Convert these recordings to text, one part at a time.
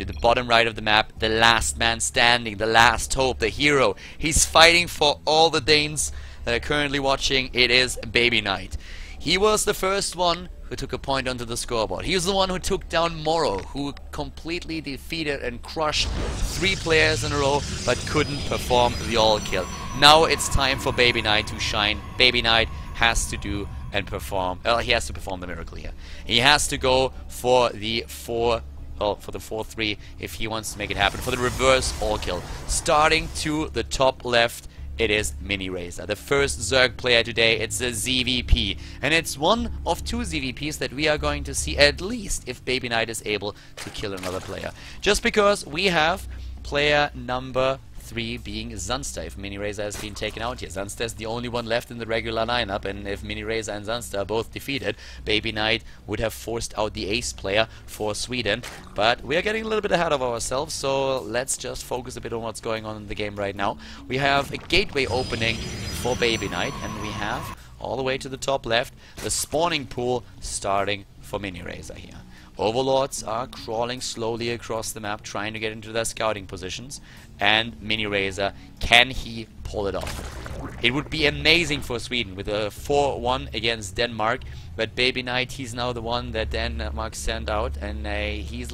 the bottom right of the map, the last man standing, the last hope, the hero. He's fighting for all the Danes that are currently watching. It is Baby Knight. He was the first one who took a point onto the scoreboard. He was the one who took down Morrow, who completely defeated and crushed 3 players in a row, but couldn't perform the all kill. Now it's time for Baby Knight to shine. Baby Knight has to do and perform. He has to perform the miracle here. He has to go for the 4-3 if he wants to make it happen. For the reverse all kill. Starting to the top left, it is NMrUUG, the first ZerG player today. It's a ZvP, and it's one of 2 ZvPs that we are going to see, at least if Baby Knight is able to kill another player. Just because we have player number 3 being Zunster, if NMrUUG has been taken out here. Zunster is the only one left in the regular lineup, and if NMrUUG and Zunster are both defeated, Baby Knight would have forced out the ace player for Sweden. But we are getting a little bit ahead of ourselves, so let's just focus a bit on what's going on in the game right now. We have a gateway opening for Baby Knight, and we have, all the way to the top left, the spawning pool starting for NMrUUG here. Overlords are crawling slowly across the map, trying to get into their scouting positions. And NMrUUG, can he pull it off? It would be amazing for Sweden with a 4-1 against Denmark. But Baby Knight, he's now the one that Denmark sent out, and he's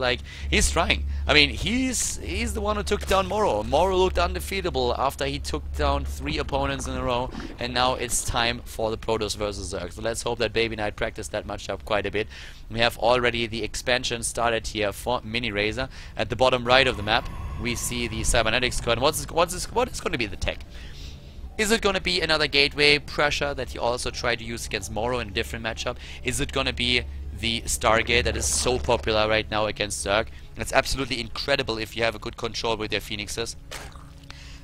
trying. I mean, he's the one who took down Morrow. Morrow looked undefeatable after he took down 3 opponents in a row, and now it's time for the Protoss versus ZerG. So let's hope that Baby Knight practiced that matchup quite a bit. We have already the expansion started here for NMrUUG. At the bottom right of the map, we see the cybernetics squad. What is going to be the tech? Is it going to be another gateway pressure that he also tried to use against Morrow in a different matchup? Is it going to be the Stargate that is so popular right now against ZerG? It's absolutely incredible if you have a good control with your Phoenixes.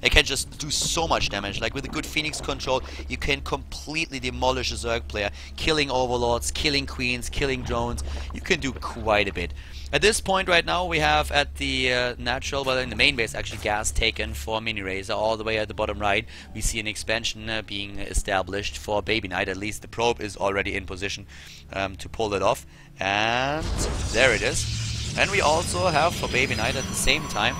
They can just do so much damage. Like with a good Phoenix control, you can completely demolish a ZerG player, killing Overlords, killing Queens, killing drones. You can do quite a bit. At this point right now, we have at the natural, well, in the main base actually, gas taken for NMrUUG. All the way at the bottom right, we see an expansion being established for Baby Knight. At least the probe is already in position to pull it off. And there it is. And we also have for Baby Knight at the same time,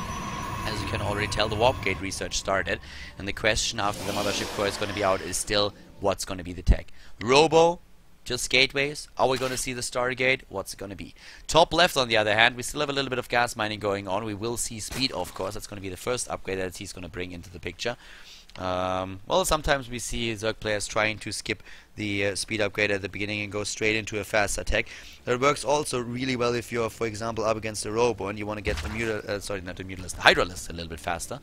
as you can already tell, the warp gate research started. And the question after the mothership core is going to be out is still, what's going to be the tech? Robo? Just gateways? Are we going to see the Stargate? What's it going to be? Top left, on the other hand, we still have a little bit of gas mining going on. We will see speed, of course. That's going to be the first upgrade that he's going to bring into the picture. Well, sometimes we see ZerG players trying to skip the speed upgrade at the beginning and go straight into a fast attack. That works also really well if you're, for example, up against a Robo and you want to get the the Hydralist a little bit faster.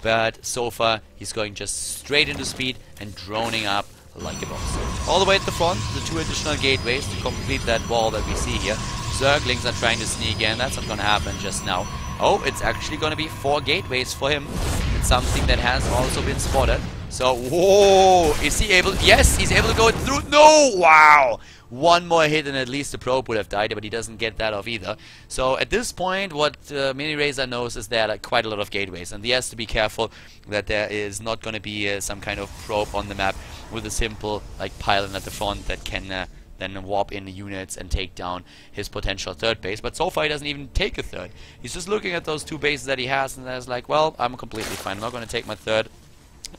But so far, he's going just straight into speed and droning up like a boss. All the way at the front, the 2 additional gateways to complete that wall that we see here. Zerglings are trying to sneak in. That's not going to happen just now. Oh, it's actually going to be 4 gateways for him. It's something that has also been spotted. So, whoa! Is he able? Yes, he's able to go through. No! Wow! One more hit and at least the probe would have died, but he doesn't get that off either. So at this point, what NMrUUG knows is there are quite a lot of gateways, and he has to be careful that there is not going to be some kind of probe on the map with a simple pylon at the front that can then warp in the units and take down his potential 3rd base. But so far he doesn't even take a 3rd. He's just looking at those 2 bases that he has and is like, well, I'm completely fine. I'm not going to take my 3rd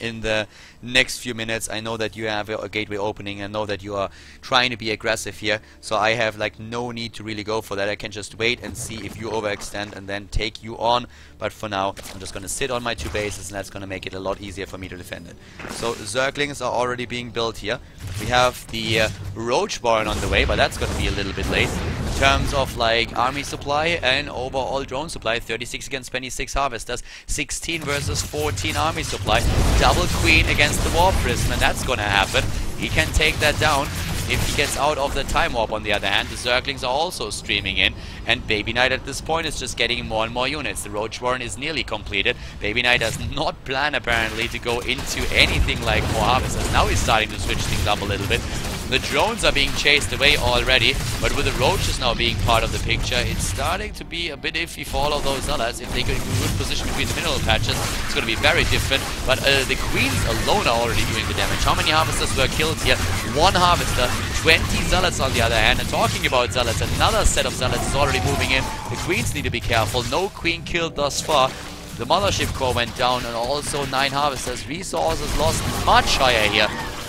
in the next few minutes. I know that you have a gateway opening. I know that you are trying to be aggressive here, so I have no need to really go for that. I can just wait and see if you overextend and then take you on. But for now, I'm just going to sit on my 2 bases, and that's going to make it a lot easier for me to defend it. So Zerglings are already being built here. We have the Roach Barn on the way, but that's going to be a little bit late in terms of army supply and overall drone supply. 36 against 26 harvesters, 16 versus 14 army supply. Double Queen against the Warp Prism, and that's gonna happen. He can take that down if he gets out of the Time Warp. On the other hand, the Zerglings are also streaming in, and Baby Knight at this point is just getting more and more units. The Roach Warren is nearly completed. Baby Knight does not plan apparently to go into anything like more harvesters. Now he's starting to switch things up a little bit. The drones are being chased away already, but with the roaches now being part of the picture, it's starting to be a bit iffy for all of those Zealots. If they get a good position between the mineral patches, it's going to be very different. But the queens alone are already doing the damage. How many harvesters were killed here? One harvester, 20 Zealots on the other hand. And talking about Zealots, another set of Zealots is already moving in. The queens need to be careful. No queen killed thus far. The mothership core went down, and also 9 harvesters. Resources lost much higher here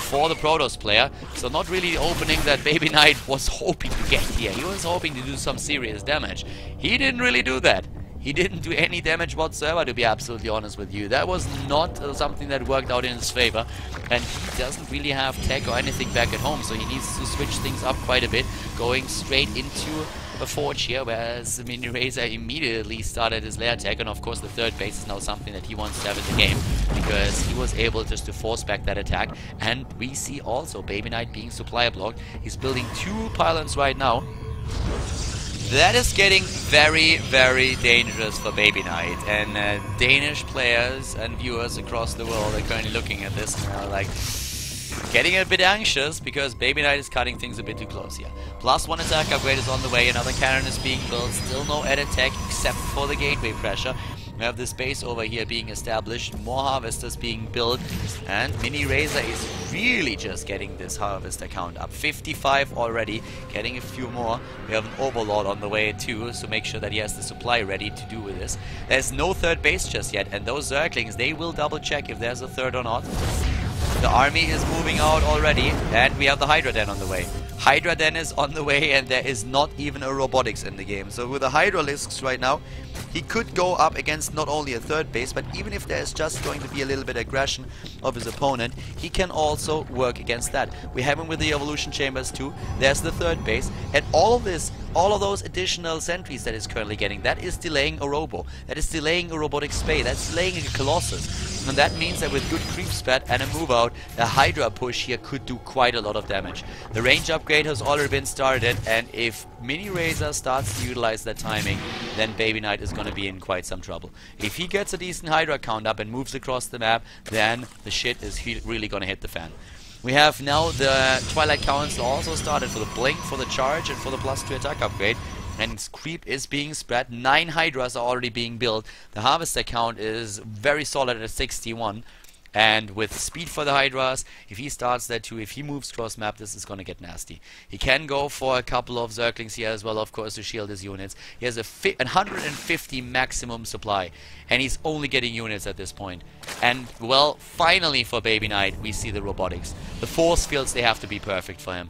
for the Protoss player. So not really the opening that Baby Knight was hoping to get here. He was hoping to do some serious damage. He didn't really do that. He didn't do any damage whatsoever, to be absolutely honest with you. That was not something that worked out in his favor. And he doesn't really have tech or anything back at home, so he needs to switch things up quite a bit, going straight into a forge here, whereas MiniRazer immediately started his lair attack, and of course the third base is now something that he wants to have in the game, because he was able just to force back that attack. And we see also Baby Knight being supply blocked. He's building 2 pylons right now. That is getting very, very dangerous for Baby Knight, and Danish players and viewers across the world are currently looking at this and are like getting a bit anxious, because Baby Knight is cutting things a bit too close here. +1 attack upgrade is on the way, another cannon is being built, still no added tech except for the gateway pressure. We have this base over here being established, more harvesters being built, and MiniRazer is really just getting this harvester count up. 55 already, getting a few more. We have an Overlord on the way too, so make sure that he has the supply ready to do with this. There's no third base just yet, and those Zerglings, they will double check if there's a third or not. The army is moving out already, and we have the Hydra Den on the way. Hydra Den is on the way, and there is not even a robotics in the game. So with the Hydralisks right now, he could go up against not only a third base, but even if there's just going to be a little bit aggression of his opponent, he can also work against that. We have him with the evolution chambers too. There's the third base, and all of those additional sentries that is currently getting, that is delaying a robo, that is delaying a robotic spay, that's delaying a colossus. And that means that with good creep spat and a move out, the Hydra push here could do quite a lot of damage. The range upgrade has already been started, and if MiniRazer starts to utilize that timing, then Baby Knight is going to be in quite some trouble. If he gets a decent Hydra count up and moves across the map, then the shit is really going to hit the fan. We have now the Twilight Council also started for the blink, for the charge, and for the +2 attack upgrade. And creep is being spread. 9 Hydras are already being built. The harvester count is very solid at 61. And with speed for the Hydras, if he starts that too, if he moves cross map, this is going to get nasty. He can go for a couple of Zerglings here as well, of course, to shield his units. He has a 150 maximum supply, and he's only getting units at this point. And, well, finally for Baby Knight, we see the robotics. The force fields, they have to be perfect for him.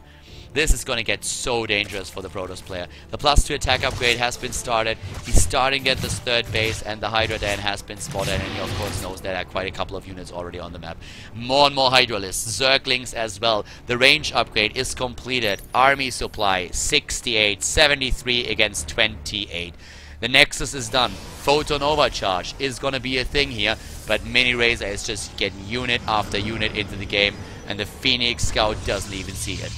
This is going to get so dangerous for the Protoss player. The +2 attack upgrade has been started. He's starting at this third base, and the Hydra Den has been spotted, and he of course knows there are quite a couple of units already on the map. More and more Hydralisks, Zerglings as well. The range upgrade is completed. Army supply 68, 73 against 28. The Nexus is done. Photon overcharge is going to be a thing here, but MiniRazer is just getting unit after unit into the game, and the Phoenix Scout doesn't even see it.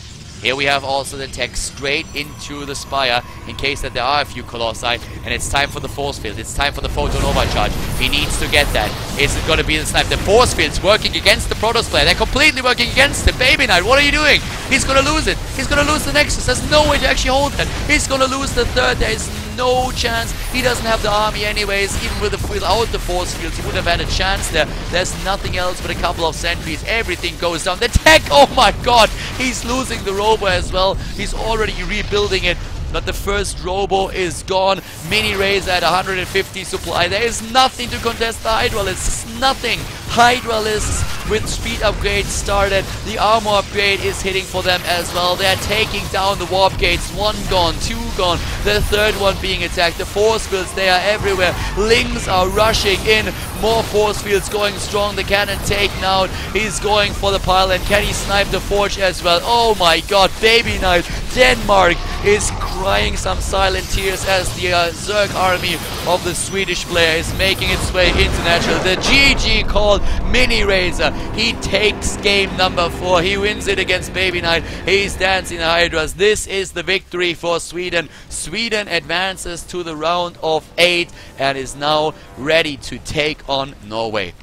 Here we have also the tech straight into the Spire in case that there are a few Colossi, and it's time for the force field. It's time for the Photon overcharge. He needs to get that. Is it going to be the snipe? The force field's working against the Protoss player. They're completely working against him. Baby Knight, what are you doing? He's going to lose it. He's going to lose the Nexus. There's no way to actually hold that. He's going to lose the third. There is no chance. He doesn't have the army anyways. Even without the force fields, he would have had a chance there. There's nothing else but a couple of sentries. Everything goes down. The tech, oh my god, he's losing the robo as well. He's already rebuilding it, but the first robo is gone. MiniRazer at 150 supply. There is nothing to contest the Hydralisks. Nothing. Hydralisks with speed upgrades started. The armor upgrade is hitting for them as well. They're taking down the warp gates. 1 gone, 2 gone. The third one being attacked. The force fields, they are everywhere. Lings are rushing in. More force fields going strong. The cannon taken out. He's going for the pylon. Can he snipe the forge as well? Oh my god. Baby Knight. Denmark is crying some silent tears as the Zerg army of the Swedish player is making its way international. The GG called MiniRazer. He takes game number 4. He wins it against Baby Knight. He's dancing the Hydras. This is the victory for Sweden. Sweden advances to the round of 8 and is now ready to take on Norway.